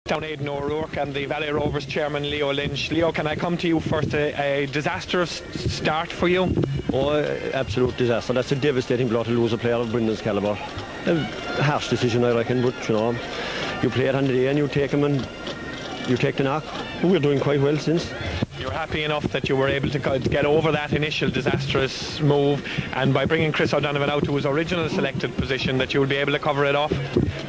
Down Aidan O'Rourke and the Valley Rovers chairman Leo Lynch. Leo, can I come to you first? A disastrous start for you? Oh, absolute disaster. That's a devastating blow to lose a player of Brendan's calibre. A harsh decision, I reckon, but you know, you play it on the day and you take him and you take the knock. We're doing quite well since. You're happy enough that you were able to get over that initial disastrous move, and by bringing Chris O'Donovan out to his original selected position, that you'll be able to cover it off?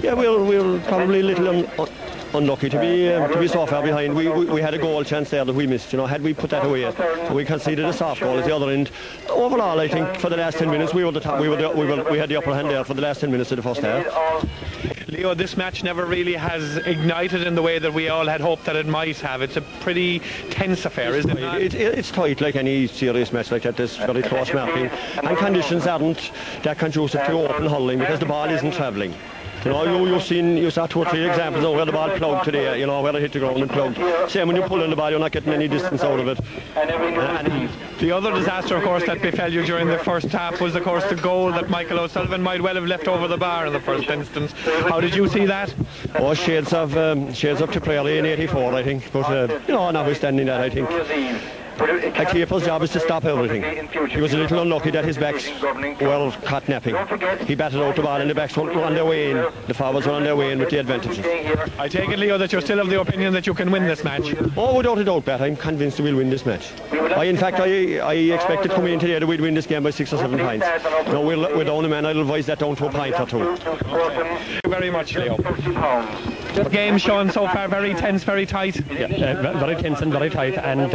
Yeah, we're probably a little unlucky to be so far behind. We had a goal chance there that we missed. You know, had we put that away, we conceded a soft goal at the other end. Overall, I think for the last 10 minutes we were the top. We had the upper hand there for the last 10 minutes of the first half. Leo, this match never really has ignited in the way that we all had hoped that it might have. It's a pretty tense affair, isn't it? It's tight, like any serious match like that. There's very close marking, and conditions aren't that conducive to open hurling because the ball isn't travelling. You know, you saw 2 or 3 examples of where the ball plugged today, you know, where it hit the ground and plugged. Same when you pull in the ball, you're not getting any distance out of it. The other disaster, of course, that befell you during the first half was, of course, the goal that Michael O'Sullivan might well have left over the bar in the first instance. How did you see that? Oh, shades of Tipperary in '84, I think. But, you know, notwithstanding that, I think a keeper's job is to stop everything. He was a little unlucky that his backs were caught napping. He batted out the ball and the backs were on their way in. The forwards were on their way in with the advantages. I take it, Leo, that you're still of the opinion that you can win this match? Oh, without a doubt, Pat. I'm convinced we'll win this match. In fact, I expected coming in today that we'd win this game by 6 or 7 points. No, we're down a man. I'll advise that down to a point or 2. Okay. Thank you very much, Leo. The game, Sean, so far very tense, very tight. Yeah, very tense and very tight, and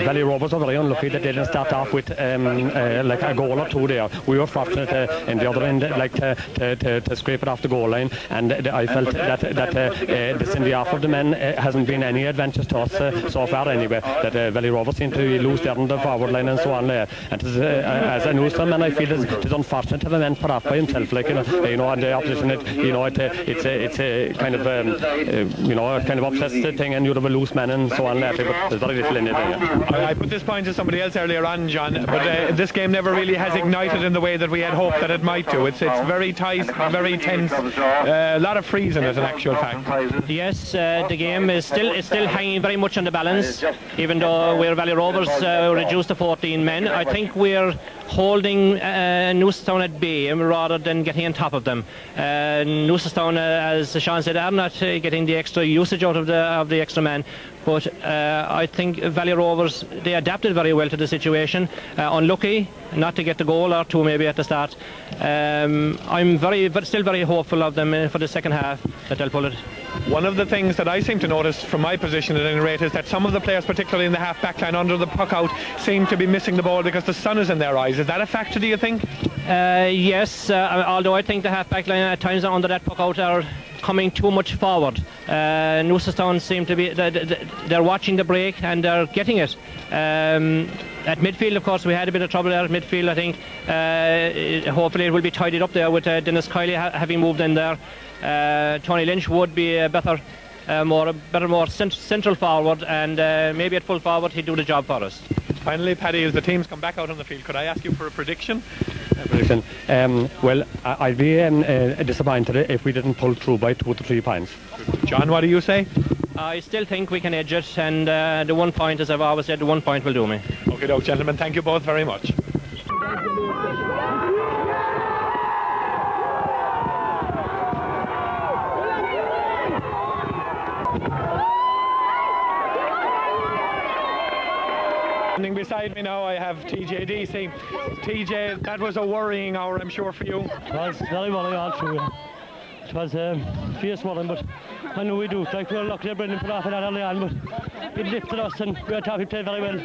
Valley Rovers are very unlucky that they didn't start off with like a goal or 2 there. We were fortunate in the other end, like to scrape it off the goal line, and I felt that the sending off of the men hasn't been any advantage to us so far anyway. That Valley Rovers seem to lose there on the forward line and so on there. And as a newsman, I feel it's unfortunate to have a man put off by himself, like you know, and the opposition. It's a kind of you know, kind of upsets the thing, and you'd have a loose man and so on there. But there's very little in it. I put this point to somebody else earlier on, John, but this game never really has ignited in the way that we had hoped that it might do. It's very tight, very tense, a lot of freeze in it, in actual fact. Yes, the game is still hanging very much on the balance, even though we're Valley Rovers reduced to 14 men. I think we're holding Noosastown at bay rather than getting on top of them. Noosastown, as Sean said, are not getting the extra usage out of the extra man. But I think Valley Rovers, they adapted very well to the situation. Unlucky not to get the goal or 2 maybe at the start. I'm still very hopeful of them for the second half that they'll pull it. One of the things that I seem to notice from my position at any rate is that some of the players, particularly in the half-back line under the puck out, seem to be missing the ball because the sun is in their eyes. Is that a factor, do you think? Yes, although I think the half-back line at times under that puck out are coming too much forward. Noosastown seem to be, they're watching the break and they're getting it. At midfield, of course, we had a bit of trouble there at midfield. I think hopefully it will be tidied up there with Dennis Kiley having moved in there. Tony Lynch would be a better more central forward, and maybe at full forward he'd do the job for us. Finally, Paddy, as the teams come back out on the field, could I ask you for a prediction? Well, I'd be disappointed if we didn't pull through by 2 to 3 points. John, what do you say? I still think we can edge it, and the 1 point, as I've always said, the 1 point will do me. Okay, gentlemen, thank you both very much. Standing beside me now, I have TJ Deasy. TJ, that was a worrying hour, I'm sure, for you. It was very worrying all through. It was fierce worrying, but I know we do. Like, we were lucky that Brendan put off that early on, but it lifted us, and we thought we played very well.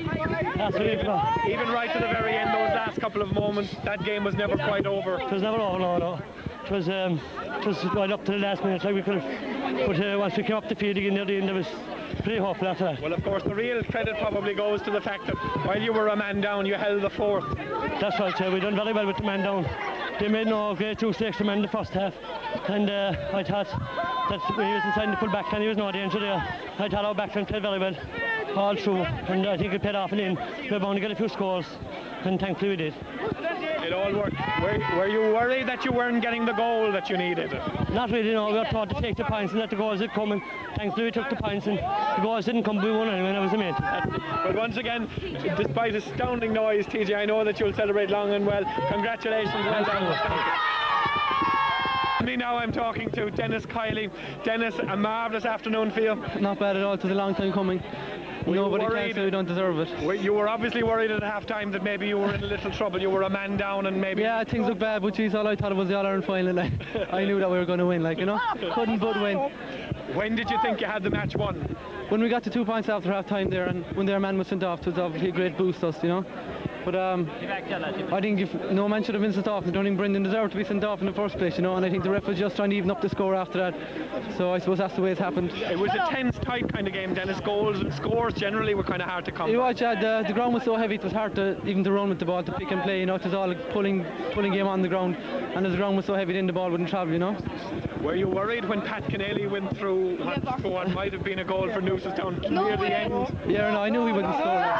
Even right to the very end, those last couple of moments, that game was never quite over. It was never over, no. It was right up to the last minute, like we could have. But once we came up the field again near the end, it was pretty hopeful after that. Well, of course, the real credit probably goes to the fact that while you were a man down, you held the fourth. That's right, we done very well with the man down. They made no great use of the extra man in the first half, and I thought that when he was inside the full back line, he was no danger there. I thought our back line played very well all through, and I think it paid off in the end. We were bound to get a few scores, and thankfully we did. It all worked. Were you worried that you weren't getting the goal that you needed? Not really, no. We were taught to take the points and let the goals did come, and thankfully we took the points and the goals didn't come. We won anyway, that was the main. But once again, despite astounding noise, TJ, I know that you'll celebrate long and well. Congratulations, well done. Me now, I'm talking to Dennis Kiley. Dennis, a marvellous afternoon for you. Not bad at all. It was a long time coming. Nobody can say we don't deserve it. You were obviously worried at half time that maybe you were in a little trouble. You were a man down and maybe... Yeah, things look bad, but geez, all I thought it was the All-Ireland final. Like, I knew that we were going to win, like, you know. Couldn't but win. When did you think you had the match won? When we got to 2 points after half time there, and when their man was sent off, it was obviously a great boost to us, you know. But I think if no man should have been sent off, I don't think Brendan deserved to be sent off in the first place, you know, and I think the ref was just trying to even up the score after that. So I suppose that's the way it happened. It was a tense, tight kind of game, Dennis. Goals and scores generally were kind of hard to come. You watch, the ground was so heavy, it was hard to even to run with the ball, to pick and play, you know. It was all a pulling game on the ground, and as the ground was so heavy, then the ball wouldn't travel, you know. Were you worried when Pat Kennelly went through what might have been a goal for Newcestown near the end? Yeah, no, I knew he wouldn't score, like,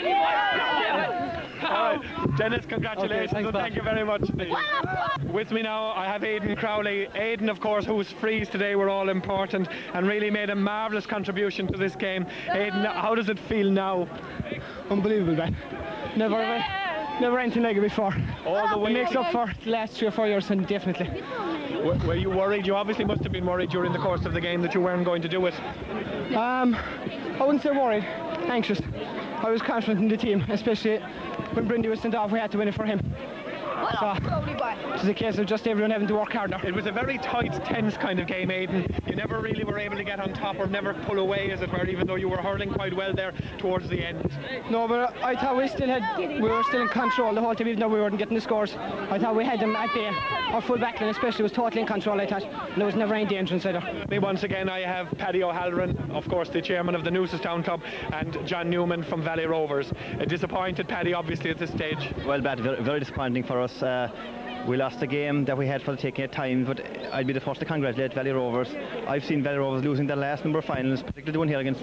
you know. Dennis, congratulations, okay, and thank you very much. With me now, I have Aidan Crowley. Aidan, of course, whose frees today were all important and really made a marvellous contribution to this game. Aidan, how does it feel now? Unbelievable, man. Never anything like it before. All the way. It makes up for the last 3 or 4 years, and definitely. Were you worried? You obviously must have been worried during the course of the game that you weren't going to do it. I wouldn't say worried, anxious. I was confident in the team, especially when Brindy was sent off. We had to win it for him. So it's a case of just everyone having to work hard now. It was a very tight, tense kind of game, Aidan. You never really were able to get on top or never pull away, as it were, even though you were hurling quite well there towards the end. No, but I thought we were still in control the whole time, even though we weren't getting the scores. I thought we had them at bay. Our full backline especially was totally in control, I thought. And there was never any danger inside her. Once again, I have Paddy O'Halloran, of course, the chairman of the Newcestown Club, and John Newman from Valley Rovers. Disappointed, Paddy, obviously, at this stage. Well, bad, very disappointing for us. We lost the game that we had for the taking of time, but I'd be the first to congratulate Valley Rovers. I've seen Valley Rovers losing their last number of finals, particularly the one here against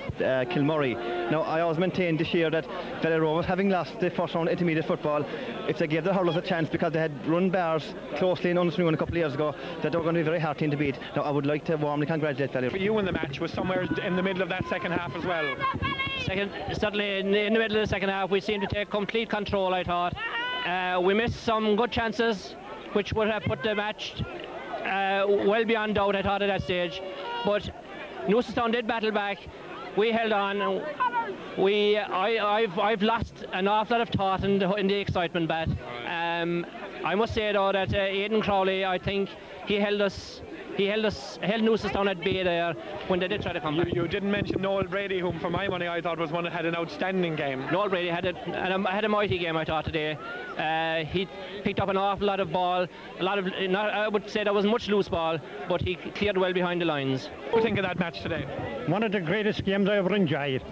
Kilmurray. Now, I always maintained this year that Valley Rovers, having lost the first round intermediate football, if they gave the hurlers a chance, because they had run bars closely in Unsmewon a couple of years ago, that they were going to be a very hard team to beat. Now, I would like to warmly congratulate Valley. For you in the match was somewhere in the middle of that second half as well. Certainly in the middle of the second half, we seemed to take complete control, I thought. We missed some good chances, which would have put the match well beyond doubt, I thought, at that stage. But Newcestown did battle back. We held on. I've lost an awful lot of thought in the excitement, but I must say though that Aidan Crowley, I think he held Newcestown at bay there when they did try to come back. You didn't mention Noel Brady, whom for my money I thought was one that had an outstanding game. Noel Brady had a mighty game, I thought, today. He picked up an awful lot of ball, I would say there wasn't much loose ball, but he cleared well behind the lines. What do you think of that match today? One of the greatest games I ever enjoyed.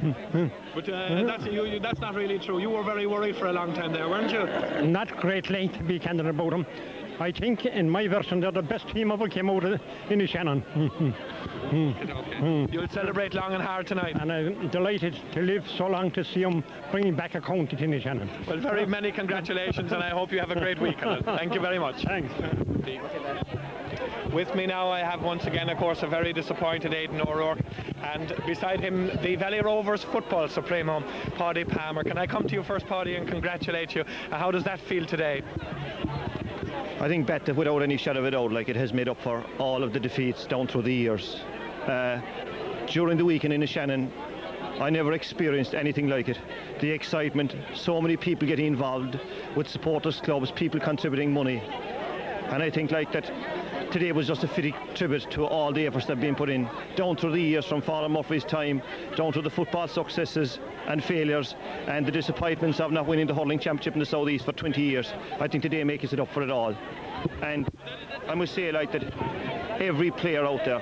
But that's not really true. You were very worried for a long time there, weren't you? Not greatly, to be candid about them. I think, in my version, they're the best team ever came out of in Shannon. You'll celebrate long and hard tonight. And I'm delighted to live so long to see them bringing back a county to Shannon. Well, very many congratulations, and I hope you have a great week. Thank you very much. Thanks. With me now, I have once again, of course, a very disappointed Aidan O'Rourke, and beside him, the Valley Rovers football supremo, Paddy Palmer. Can I come to you first, Paddy, and congratulate you? How does that feel today? I think that without any shadow of a doubt, like, it has made up for all of the defeats down through the years. During the weekend in Shannon, I never experienced anything like it. The excitement, so many people getting involved with supporters clubs, people contributing money. And I think like that today was just a fitting tribute to all the efforts that have been put in down through the years, from Father Murphy's time down to the football successes and failures and the disappointments of not winning the hurling championship in the South East for 20 years. I think today makes it up for it all. And I must say, like, that every player out there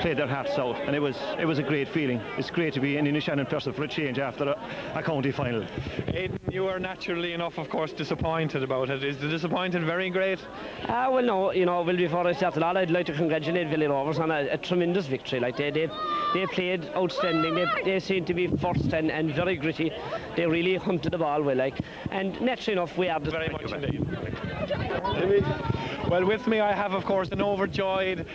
played their hearts out, and it was a great feeling. It's great to be in Inishannon person for a change after a county final. Aidan, you are naturally enough, of course, disappointed about it. Is the disappointment very great? Well, no, you know, well, before I start at all, I'd like to congratulate Valley Rovers on a tremendous victory. Like they played outstanding. They seemed to be first and very gritty. They really hunted the ball well, like, and naturally enough, we are very much indeed. Well, with me I have, of course, an overjoyed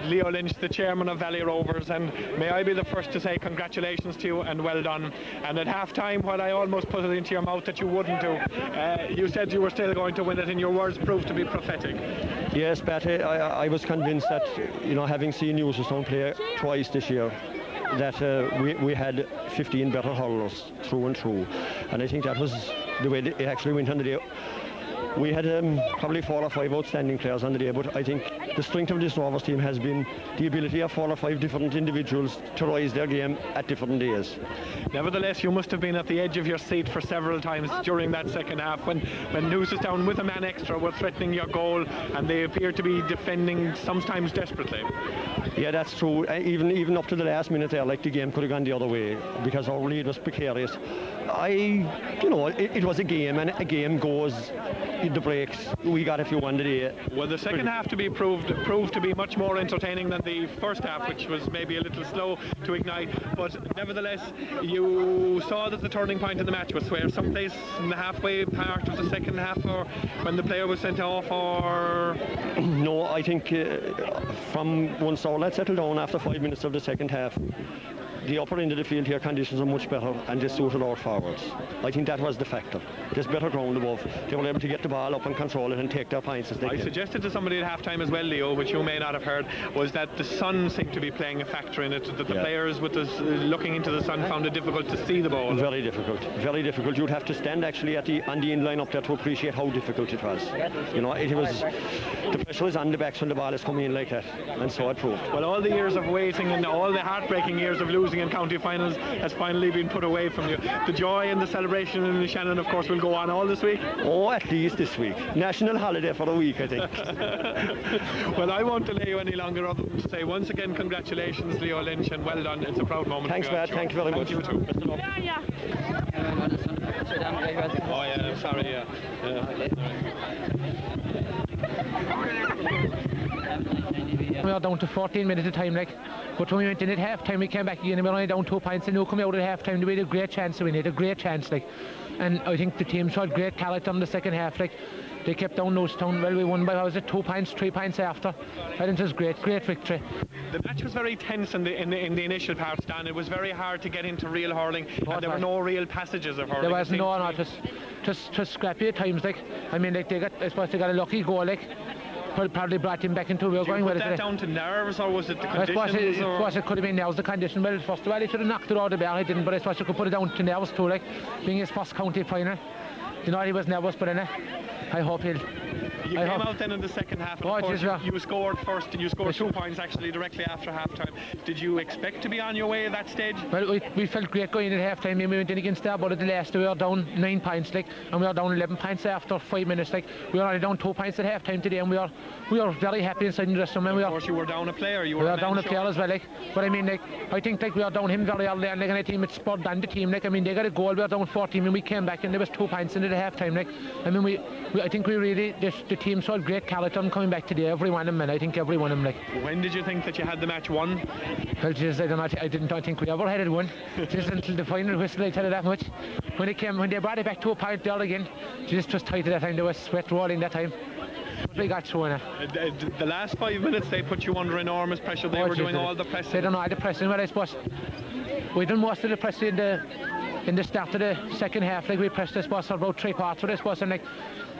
Leo Lynch, the chairman of Valley Rovers, and may I be the first to say congratulations to you and well done. And at half-time, while I almost put it into your mouth that you wouldn't do, you said you were still going to win it, and your words proved to be prophetic. Yes, Patty, I was convinced that, you know, having seen Newcestown play twice this year, that we had 15 better hurlers through and through, and I think that was the way it actually went on the day. We had probably 4 or 5 outstanding players on the day, but I think the strength of this Rovers team has been the ability of 4 or 5 different individuals to rise their game at different days. Nevertheless, you must have been at the edge of your seat for several times during that second half when Newcestown with a man extra were threatening your goal, and they appeared to be defending sometimes desperately. Yeah, that's true. Even up to the last minute there, like, the game could have gone the other way because our lead was precarious. You know, it was a game, and a game goes in the breaks. We got a few on the day. Well, the second half to be proved to be much more entertaining than the first half, which was maybe a little slow to ignite. But nevertheless, you saw that the turning point in the match was where someplace in the halfway part of the second half, or when the player was sent off, or no, I think from once our lads settled down after 5 minutes of the second half, the upper end of the field here conditions are much better, and they suited our forwards. I think that was the factor. There's better ground above. They were able to get the ball up and control it and take their points as they I suggested to somebody at half-time as well, Leo, which you may not have heard, was that the sun seemed to be playing a factor in it, that the players with us looking into the sun found it difficult to see the ball. Very difficult, very difficult. You'd have to stand actually on the end line up there to appreciate how difficult it was. You know, the pressure was on the backs when the ball is coming in like that, and so it proved. Well, all the years of waiting and all the heartbreaking years of losing in county finals has finally been put away from you. The joy and the celebration in the Shannon, of course, will go on all this week. Oh, at least this week. National holiday for a week, I think. Well, I won't delay you any longer other than to say once again congratulations, Leo Lynch, and well done. It's a proud moment. Thanks, Matt. Thank you very much. You too. Oh yeah, sorry, yeah. We are down to 14 minutes of time, like, but when we went in at half time, we came back again and we were only down 2 points, and now coming out at half time, we had a great chance to win it, a great chance, like, and I think the team showed great character in the second half, like, they kept down Newcestown. Well, we won by, what was it, 2 points, 3 points after. I think it was great victory. The match was very tense in the initial part, Stan. It was very hard to get into real hurling, and there were no real passages of hurling. There was no, just scrappy at times, like, I mean, like, I suppose they got a lucky goal, like, probably brought him back into where we were going. Was that down to nerves, or was it the conditions? I suppose it could have been nerves, the condition. Well, first of all, he should have knocked it out of the bar, he didn't, but I suppose you could put it down to nerves too, like, being his first county final. You know, he was nervous, but I hope he'll... You came out then in the second half, and of course you scored first. You scored 2 points actually directly after half-time. Did you expect to be on your way at that stage? Well, we felt great going in at half-time. We went in against there, but at the last we were down 9 points, like, and we were down 11 points after 5 minutes. Like, we were only down 2 points at half-time today, and we were very happy inside the dressing room. Of course, you were down a player. We were down a player as well, like. But I mean, like, I think like we were down him very early, and like, and I think it spurred on the team. Like, I mean, they got a goal. We were down 14, and we came back, and there was 2 points into the half-time. Like, I mean, I think we really the team showed great character coming back today. Every one of them, and I think every one of them. Like. When did you think that you had the match won? Well, just I don't think we ever had it won. Just until the final whistle, I tell you that much. When they brought it back to a point there again, just was tight at that time. There was sweat rolling that time. But we got through in it. The last 5 minutes, they put you under enormous pressure. They were doing all the pressing. They don't know the pressing, but I suppose we done most of the pressing in the start of the second half. Like, we pressed, I suppose, for about 3/4 of this, suppose, and like,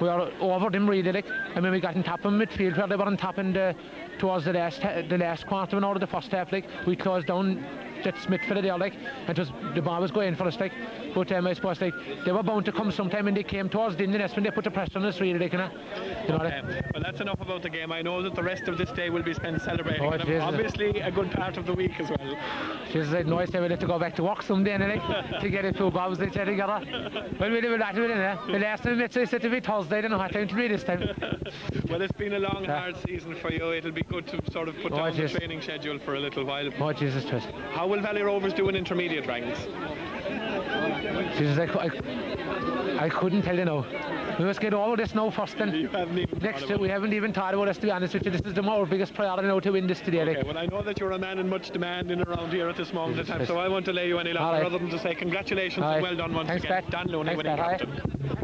we were over them really, like. I mean, we got on top of midfield where they were on top towards the last quarter and out of the first half. Like, we closed down that Smith for there, like, and the ball was going for us, like. But I suppose like they were bound to come sometime, and they came towards the end. That's when they put the pressure on us, really, like, you know. Well, that's enough about the game. I know that the rest of this day will be spent celebrating. Oh, and obviously, a good part of the week as well. She's like, no, I said we'll have to go back to work someday, and like, to get a few balls they said together. Well, we'll do that, the last time they said to be Thursday, I don't know what time to be this time. Well, it's been a long, hard season for you. It'll be good to sort of put down the training schedule for a little while. Oh, Jesus Christ. How will Valley Rovers do in intermediate ranks? Jesus, I couldn't tell you now. We must get over this now first, and we haven't even thought about this, to be honest with you. This is our biggest priority now, to win this today. Okay, well, I know that you're a man in much demand in around here at this moment of time, so I won't delay you any longer, other than to say congratulations and well done once again. Dan Looney winning captain.